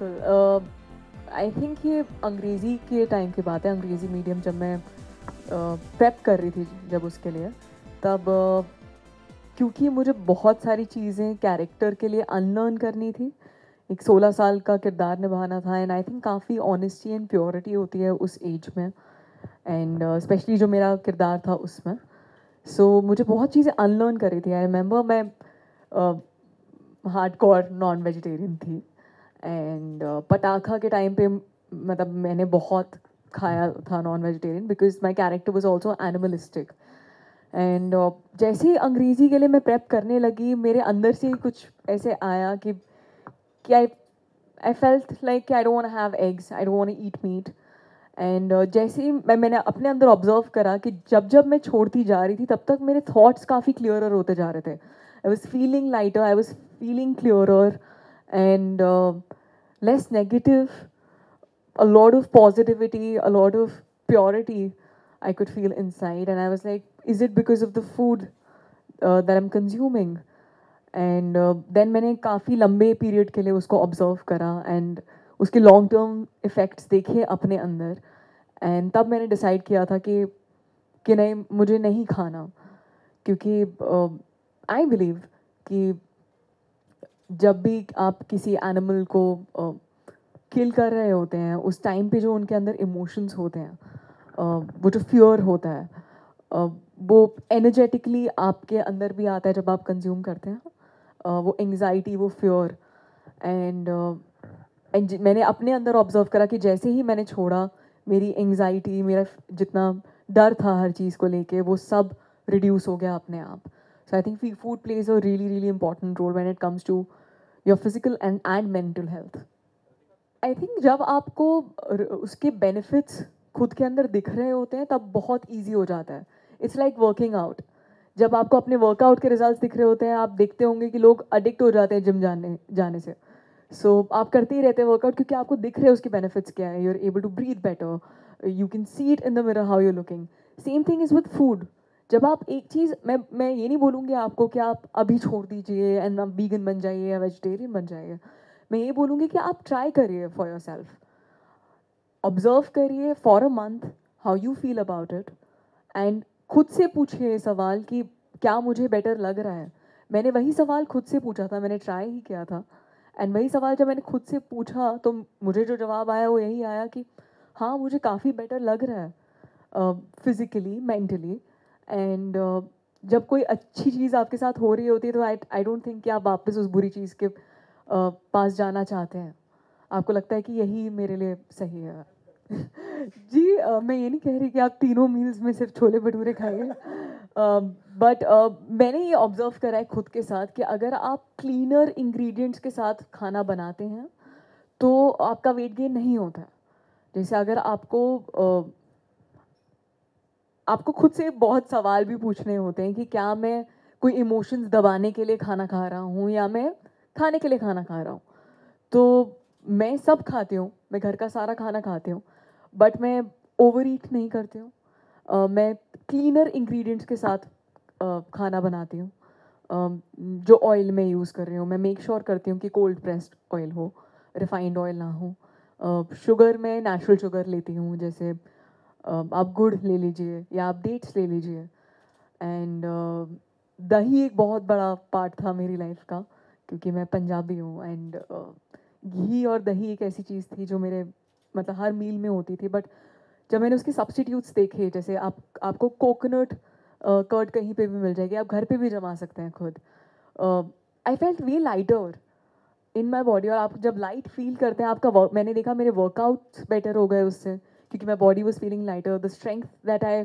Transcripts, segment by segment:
बिल्कुल। I think ये अंग्रेज़ी के टाइम की बात है, अंग्रेज़ी मीडियम जब मैं प्रेप कर रही थी जब उसके लिए, तब क्योंकि मुझे बहुत सारी चीज़ें कैरेक्टर के लिए अनलर्न करनी थी। एक 16 साल का किरदार निभाना था एंड आई थिंक काफ़ी ऑनेस्टी एंड प्योरिटी होती है उस एज में एंड स्पेशली जो मेरा किरदार था उसमें। सो मुझे बहुत चीज़ें अनलर्न करी थी। आई रिमेंबर मैं हार्डकोर नॉन वेजिटेरियन थी एंड पटाखा के टाइम पे मतलब मैंने बहुत खाया था non vegetarian because my character was also animalistic and जैसे ही अंग्रेज़ी के लिए मैं प्रेप करने लगी मेरे अंदर से ही कुछ ऐसे आया कि I felt like I don't have eggs, I don't eat meat and जैसे ही मैंने अपने अंदर ऑब्जर्व करा कि जब जब मैं छोड़ती जा रही थी तब तक मेरे थॉट्स काफ़ी क्लियरर होते जा रहे थे। I was feeling lighter, I was feeling clearer and less negative, a lot of positivity, a lot of purity I could feel inside. And I was like, is it because of the food that I'm consuming? And then मैंने काफ़ी लंबे period के लिए उसको observe करा and उसके long term effects देखे अपने अंदर एंड तब मैंने डिसाइड किया था कि नहीं, मुझे नहीं खाना। क्योंकि आई बिलीव कि जब भी आप किसी एनिमल को किल कर रहे होते हैं उस टाइम पे जो उनके अंदर इमोशंस होते हैं, वो जो फियर होता है, वो एनर्जेटिकली आपके अंदर भी आता है जब आप कंज्यूम करते हैं। वो एंग्जाइटी, वो फियर एंड मैंने अपने अंदर ऑब्जर्व करा कि जैसे ही मैंने छोड़ा मेरी एंग्जाइटी, मेरा जितना डर था हर चीज़ को लेके, वो सब रिड्यूस हो गया अपने आप। So I think food plays a really really important role when it comes to your physical and mental health. I think जब आपको उसके बेनिफिट्स खुद के अंदर दिख रहे होते हैं तब बहुत ईजी हो जाता है। It's like working out. जब आपको अपने वर्कआउट के रिजल्ट्स दिख रहे होते हैं, आप देखते होंगे कि लोग अडिक्ट हो जाते हैं जिम जाने जाने से। सो आप करते ही रहते हैं वर्कआउट क्योंकि आपको दिख रहे हैं उसके बेनिफिट्स क्या है। You are able to breathe better, you can see it in the mirror how you looking. Same thing is with food. जब आप एक चीज़, मैं ये नहीं बोलूँगी आपको कि आप अभी छोड़ दीजिए एंड आप वीगन बन जाइए या वेजिटेरियन बन जाइए। मैं ये बोलूँगी कि आप ट्राई करिए फॉर योर सेल्फ, ऑब्जर्व करिए for a month how you feel about it and खुद से पूछिए ये सवाल कि क्या मुझे बेटर लग रहा है। मैंने वही सवाल खुद से पूछा था, मैंने ट्राई ही किया था एंड वही सवाल जब मैंने खुद से पूछा तो मुझे जो जवाब आया वो यही आया कि हाँ, मुझे काफ़ी बेटर लग रहा है फिज़िकली, मेंटली एंड जब कोई अच्छी चीज़ आपके साथ हो रही होती है तो आई डोंट थिंक कि आप वापस उस बुरी चीज़ के पास जाना चाहते हैं। आपको लगता है कि यही मेरे लिए सही है। जी, मैं ये नहीं कह रही कि आप तीनों मील्स में सिर्फ छोले भटूरे खाइए, बट मैंने ये ऑब्जर्व करा है खुद के साथ कि अगर आप क्लीनर इंग्रेडिएंट्स के साथ खाना बनाते हैं तो आपका वेट गेन नहीं होता है। जैसे अगर आपको खुद से बहुत सवाल भी पूछने होते हैं कि क्या मैं कोई इमोशंस दबाने के लिए खाना खा रहा हूँ या मैं खाने के लिए खाना खा रहा हूँ। तो मैं सब खाती हूँ, मैं घर का सारा खाना खाती हूँ, बट मैं ओवर ईट नहीं करती हूँ। मैं क्लीनर इंग्रेडिएंट्स के साथ खाना बनाती हूँ। जो ऑयल मैं यूज़ कर रही हूँ मैं मेक श्योर करती हूँ कि कोल्ड प्रेस्ड ऑयल हो, रिफाइंड ऑयल ना हो। शुगर मैं नेचुरल शुगर लेती हूँ, जैसे आप गुड़ ले लीजिए या आप डेट्स ले लीजिए एंड दही एक बहुत बड़ा पार्ट था मेरी लाइफ का क्योंकि मैं पंजाबी हूँ एंड घी और दही एक ऐसी चीज़ थी जो मेरे मतलब हर मील में होती थी। बट जब मैंने उसके सब्स्टिट्यूट्स देखे, जैसे आपको कोकोनट कर्ड कहीं पे भी मिल जाएगी, आप घर पे भी जमा सकते हैं खुद। I felt way lighter in my body और आप जब लाइट फील करते हैं आपका वर्क, मैंने देखा मेरे वर्कआउट्स बेटर हो गए उससे क्योंकि my body was feeling lighter. The strength that I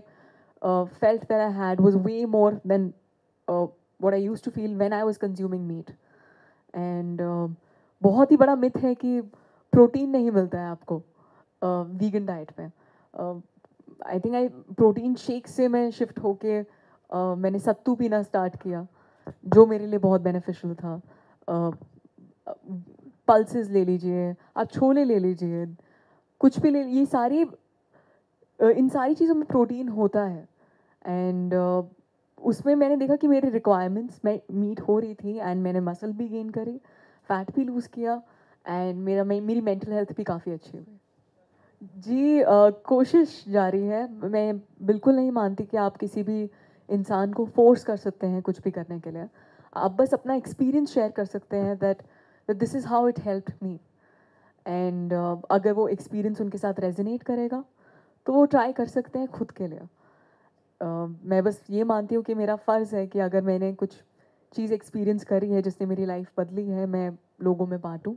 felt that I had was way more than what I used to feel when I was consuming meat. And बहुत ही बड़ा myth है कि protein नहीं मिलता है आपको वीगन डाइट में। I think protein shake से मैं शिफ्ट होके मैंने सत्तू पीना स्टार्ट किया जो मेरे लिए बहुत बेनिफिशियल था। पल्सेस ले लीजिए, आप छोले ले लीजिए, कुछ भी ले, ये सारी इन सारी चीज़ों में प्रोटीन होता है एंड उसमें मैंने देखा कि मेरे रिक्वायरमेंट्स में मीट हो रही थी एंड मैंने मसल भी गेन करी, फैट भी लूज़ किया एंड मेरी मेंटल हेल्थ भी काफ़ी अच्छी हुई। जी कोशिश जारी है। मैं बिल्कुल नहीं मानती कि आप किसी भी इंसान को फ़ोर्स कर सकते हैं कुछ भी करने के लिए। आप बस अपना एक्सपीरियंस शेयर कर सकते हैं that that this is how it helped me. And अगर वो एक्सपीरियंस उनके साथ रेज़ोनेट करेगा, तो वो ट्राई कर सकते हैं खुद के लिए। मैं बस ये मानती हूँ कि मेरा फ़र्ज़ है कि अगर मैंने कुछ चीज़ एक्सपीरियंस करी है जिसने मेरी लाइफ़ बदली है, मैं लोगों में बाँटूँ।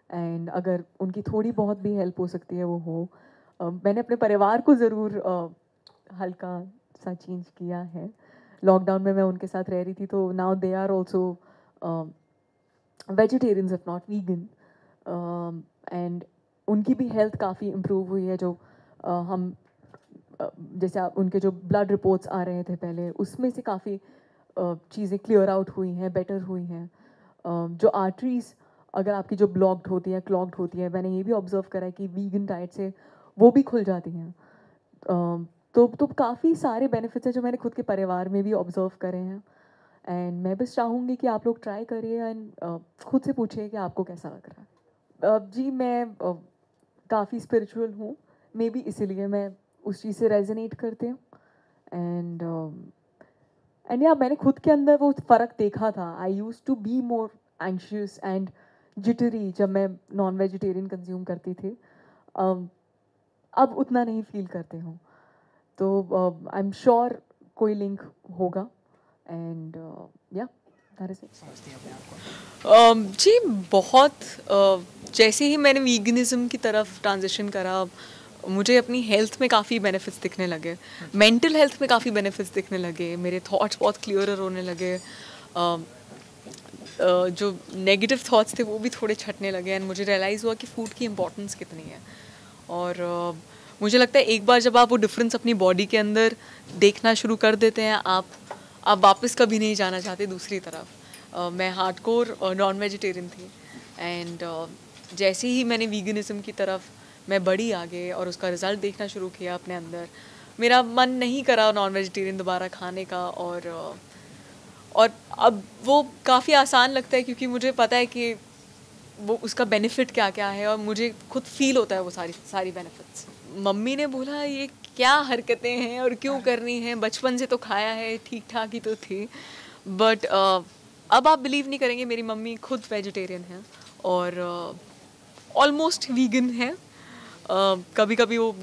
एंड अगर उनकी थोड़ी बहुत भी हेल्प हो सकती है वो हो। मैंने अपने परिवार को ज़रूर हल्का सा चेंज किया है। लॉकडाउन में मैं उनके साथ रह रही थी तो now they are also vegetarians if not vegan. And उनकी भी हेल्थ काफ़ी इम्प्रूव हुई है। जो हम जैसे उनके जो ब्लड रिपोर्ट्स आ रहे थे पहले, उसमें से काफ़ी चीज़ें क्लियर आउट हुई हैं, बेटर हुई हैं। जो आर्टरीज़ अगर आपकी जो ब्लॉक्ड होती है, क्लॉग्ड होती है, मैंने ये भी ऑब्ज़र्व करा है कि वीगन डाइट से वो भी खुल जाती हैं। तो काफ़ी सारे बेनिफिट्स हैं जो मैंने खुद के परिवार में भी ऑब्ज़र्व करे हैं। एंड मैं बस चाहूँगी कि आप लोग ट्राई करिए एंड खुद से पूछिए कि आपको कैसा लग रहा है। जी मैं काफ़ी स्पिरिचुअल हूँ, मे बी इसीलिए मैं उस चीज़ से रेज़ोनेट करती हूँ। एंड या मैंने खुद के अंदर वो फ़र्क देखा था। I used to be more anxious and jittery जब मैं नॉन वेजिटेरियन कंज्यूम करती थी। अब उतना नहीं फ़ील करती हूँ। तो आई एम श्योर कोई लिंक होगा। एंड या दैट इज़ इट। जी बहुत जैसे ही मैंने वीगनिज़्म की तरफ ट्रांजिशन करा, मुझे अपनी हेल्थ में काफ़ी बेनिफिट्स दिखने लगे, मेंटल हेल्थ में काफ़ी बेनिफिट्स दिखने लगे, मेरे थॉट्स बहुत क्लियरर होने लगे। जो नेगेटिव थॉट्स थे वो भी थोड़े छटने लगे एंड मुझे रियलाइज़ हुआ कि फ़ूड की इम्पोर्टेंस कितनी है। और मुझे लगता है एक बार जब आप वो डिफरेंस अपनी बॉडी के अंदर देखना शुरू कर देते हैं, आप वापस कभी नहीं जाना चाहते दूसरी तरफ। मैं हार्डकोर नॉन वेजिटेरियन थी एंड जैसे ही मैंने वीगनिज़्म की तरफ मैं बढ़ी आगे और उसका रिज़ल्ट देखना शुरू किया अपने अंदर, मेरा मन नहीं करा नॉन वेजिटेरियन दोबारा खाने का। और अब वो काफ़ी आसान लगता है क्योंकि मुझे पता है कि वो उसका बेनिफिट क्या क्या है और मुझे खुद फील होता है वो सारी सारी बेनिफिट्स। मम्मी ने बोला ये क्या हरकतें हैं और क्यों करनी हैं, बचपन से तो खाया है, ठीक ठाक ही तो थी। बट अब आप बिलीव नहीं करेंगे, मेरी मम्मी खुद वेजिटेरियन है और ऑलमोस्ट वीगन है। कभी कभी वो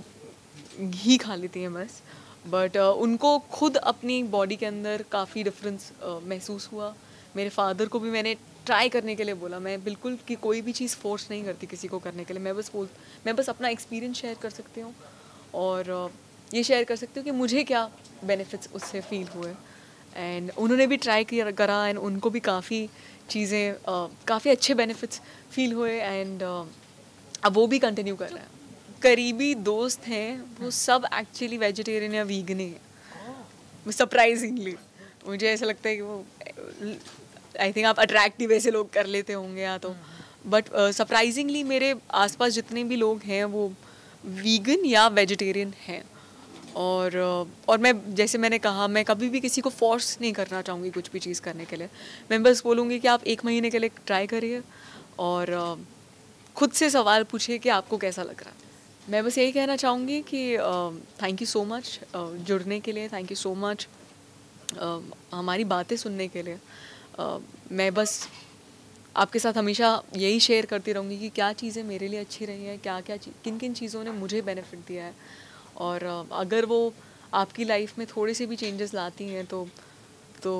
घी खा लेती हैं बस। बट उनको खुद अपनी बॉडी के अंदर काफ़ी डिफरेंस महसूस हुआ। मेरे फादर को भी मैंने ट्राई करने के लिए बोला। मैं बिल्कुल कि कोई भी चीज़ फोर्स नहीं करती किसी को करने के लिए। मैं बस अपना एक्सपीरियंस शेयर कर सकती हूँ और ये शेयर कर सकती हूँ कि मुझे क्या बेनिफिट्स उससे फील हुए। एंड उन्होंने भी ट्राई किया करा एंड उनको भी काफ़ी चीज़ें काफ़ी अच्छे बेनिफिट्स फील हुए एंड अब वो भी कंटिन्यू कर रहे हैं। करीबी दोस्त हैं वो सब एक्चुअली वेजिटेरियन या वीगन ही हैं, सरप्राइजिंगली। मुझे ऐसा लगता है कि वो आई थिंक आप अट्रैक्टिव ऐसे लोग कर लेते होंगे या तो, बट सरप्राइजिंगली मेरे आसपास जितने भी लोग हैं वो वीगन या वेजिटेरियन हैं। और मैं जैसे मैंने कहा, मैं कभी भी किसी को फोर्स नहीं करना चाहूँगी कुछ भी चीज़ करने के लिए। मैं बस बोलूँगी कि आप 1 महीने के लिए ट्राई करिए और खुद से सवाल पूछिए कि आपको कैसा लग रहा है। मैं बस यही कहना चाहूँगी कि थैंक यू सो मच जुड़ने के लिए, थैंक यू सो मच हमारी बातें सुनने के लिए। मैं बस आपके साथ हमेशा यही शेयर करती रहूँगी कि क्या चीज़ें मेरे लिए अच्छी रही हैं, किन किन चीज़ों ने मुझे बेनिफिट दिया है। और अगर वो आपकी लाइफ में थोड़े से भी चेंजेस लाती हैं तो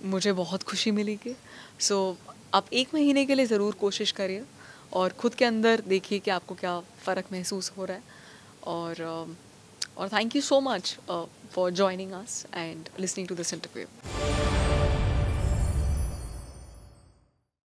मुझे बहुत खुशी मिलेगी। सो आप 1 महीने के लिए ज़रूर कोशिश करिए और ख़ुद के अंदर देखिए कि आपको क्या फ़र्क महसूस हो रहा है। और thank you so much for joining us and listening to this interview.